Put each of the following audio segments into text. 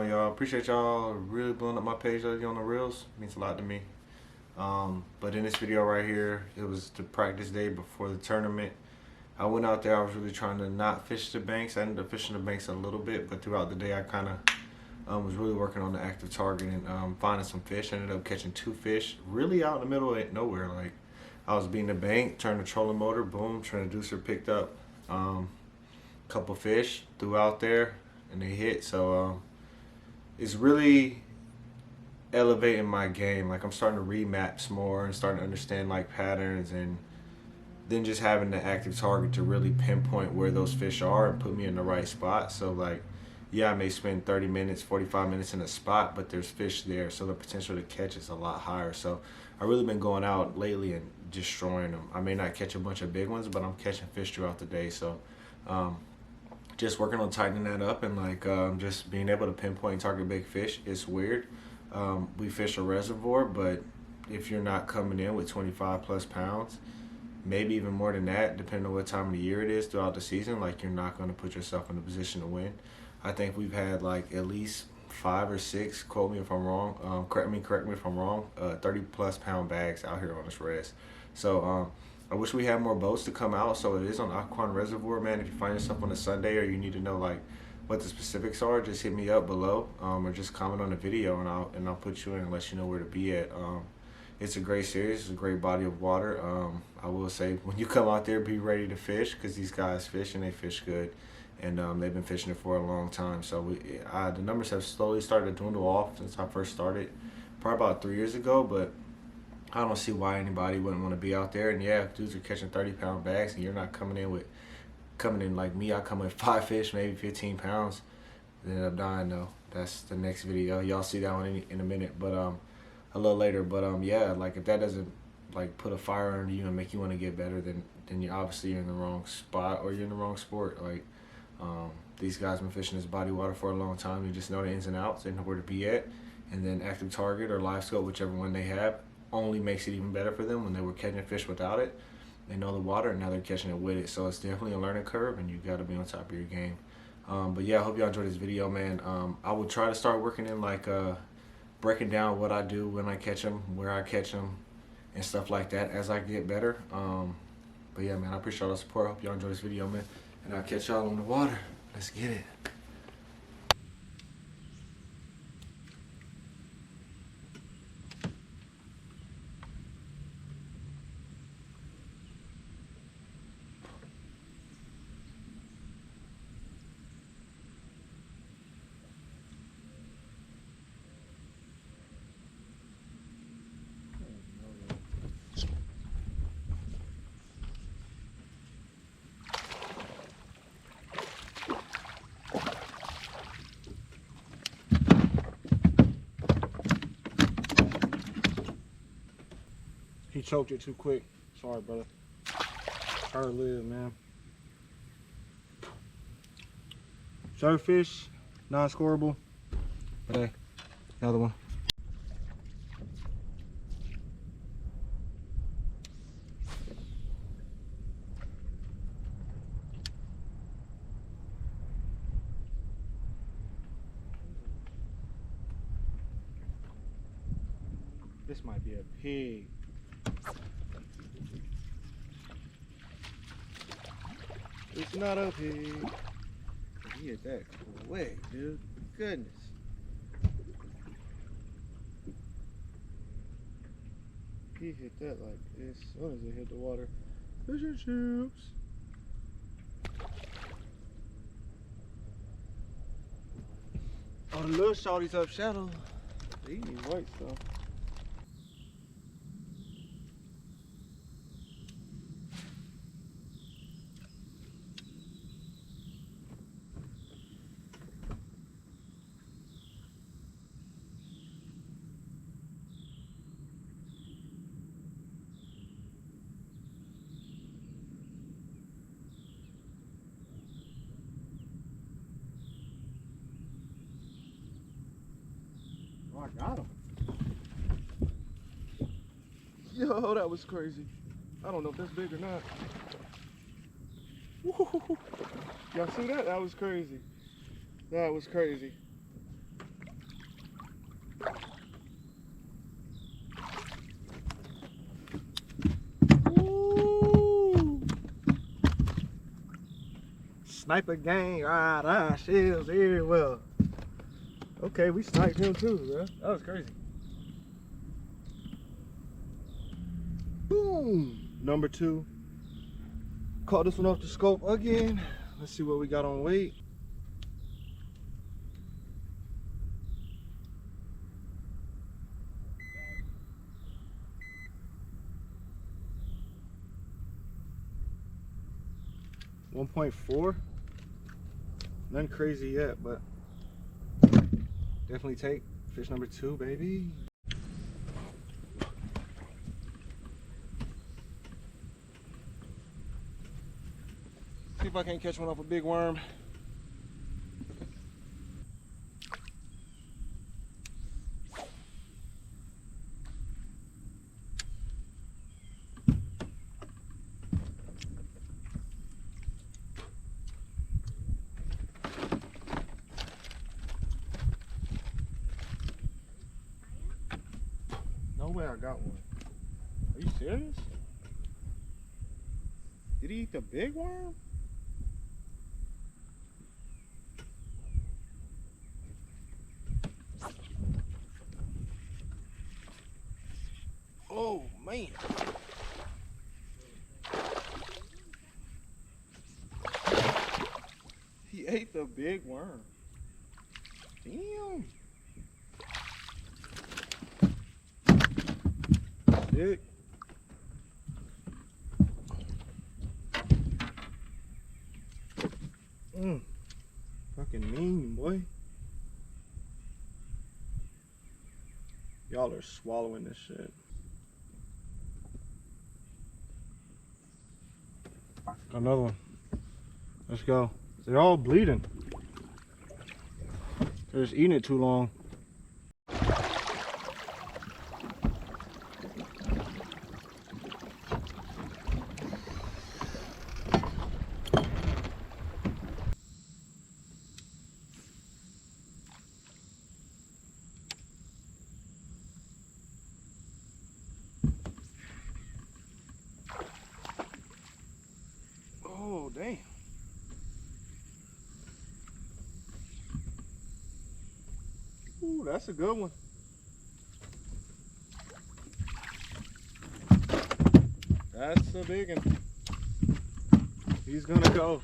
y'all. Appreciate y'all really blowing up my page lately on the reels. It means a lot to me. But in this video right here, it was the practice day before the tournament. I went out there, I was really trying to not fish the banks. I ended up fishing the banks a little bit, but throughout the day I kind of was really working on the active target and finding some fish. I ended up catching 2 fish really out in the middle of nowhere. Like, I was beating the bank, turned the trolling motor, boom, transducer picked up a couple fish, threw out there, and they hit. So it's really elevating my game. Like, I'm starting to read maps more and starting to understand like patterns, and then just having the active target to really pinpoint where those fish are and put me in the right spot. So like, yeah, I may spend 30 minutes, 45 minutes in a spot, but there's fish there, so the potential to catch is a lot higher. So I've really been going out lately and destroying them. I may not catch a bunch of big ones, but I'm catching fish throughout the day. So just working on tightening that up and like just being able to pinpoint and target big fish. It's weird. We fish a reservoir, but if you're not coming in with 25 plus pounds, maybe even more than that, depending on what time of the year it is throughout the season, like, you're not going to put yourself in a position to win. I think we've had like at least 5 or 6, quote me if I'm wrong, correct me if I'm wrong, 30 plus pound bags out here on this res. So I wish we had more boats to come out. So it is on Aquan Reservoir, man. If you find yourself on a Sunday or you need to know like what the specifics are, just hit me up below, or just comment on the video and I'll put you in and let you know where to be at. It's a great series. It's a great body of water. I will say, when you come out there, be ready to fish, because these guys fish and they fish good, and they've been fishing it for a long time. So the numbers have slowly started to dwindle off since I first started, probably about 3 years ago. But I don't see why anybody wouldn't want to be out there. And yeah, if dudes are catching 30-pound bags and you're not coming in like me, I come in 5 fish, maybe 15 pounds, then end up dying though. That's the next video. Y'all see that one in a minute, but a little later. But yeah, like, if that doesn't like put a fire under you and make you want to get better, then you obviously you're in the wrong spot, or you're in the wrong sport. Like, these guys been fishing this body water for a long time. They just know the ins and outs, they know where to be at, and then active target or live scope, whichever one they have, only makes it even better for them. When they were catching fish without it, they know the water, and now they're catching it with it. So it's definitely a learning curve, and you got to be on top of your game. But yeah, I hope y'all enjoyed this video, man. I will try to start working in like breaking down what I do when I catch them, where I catch them, and stuff like that as I get better. But yeah, man, I appreciate all the support. I hope y'all enjoy this video, man, and I'll catch y'all on the water. Let's get it. He choked it too quick. Sorry, brother. Try to live, man. Surffish, non-scoreable. But hey, another one. This might be a pig. It's not a pig. He hit that quick, dude. Goodness. He hit that like as soon as it hit the water. Fish and chips. Oh, the little shorty's up shadow. They eating white stuff. Oh, I got him. Yo, that was crazy. I don't know if that's big or not. Y'all see that? That was crazy. That was crazy. Sniper gang, shells everywhere. Okay, we sniped him too, bro. That was crazy. Boom! Number 2. Caught this one off the scope again. Let's see what we got on weight. .4. Nothing crazy yet, but definitely take fish number 2, baby. See if I can't catch one off a big worm. No way I got one. Are you serious? Did he eat the big worm? Oh man. He ate the big worm. Damn. Dick. Fucking mean, boy. Y'all are swallowing this shit. Another one. Let's go. They're all bleeding. They're just eating it too long. Oh, damn. Ooh, that's a good one. That's a big one. He's gonna go.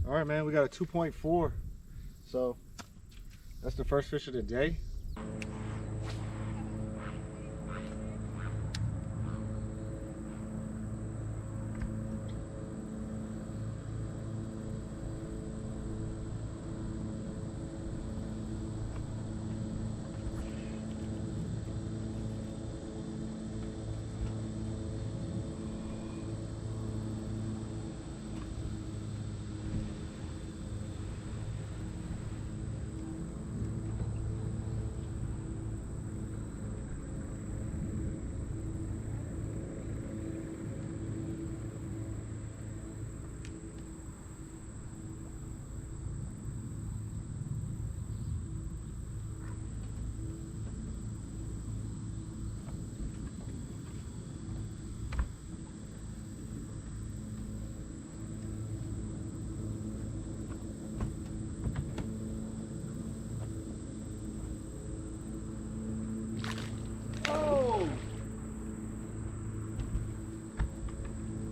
All right, man, we got a 2.4. So that's the first fish of the day.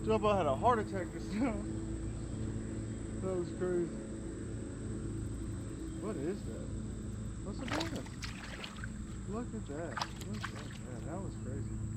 Jump, I had a heart attack just now. That was crazy. What is that? What's it doing? Look at that. Look at that. That was crazy.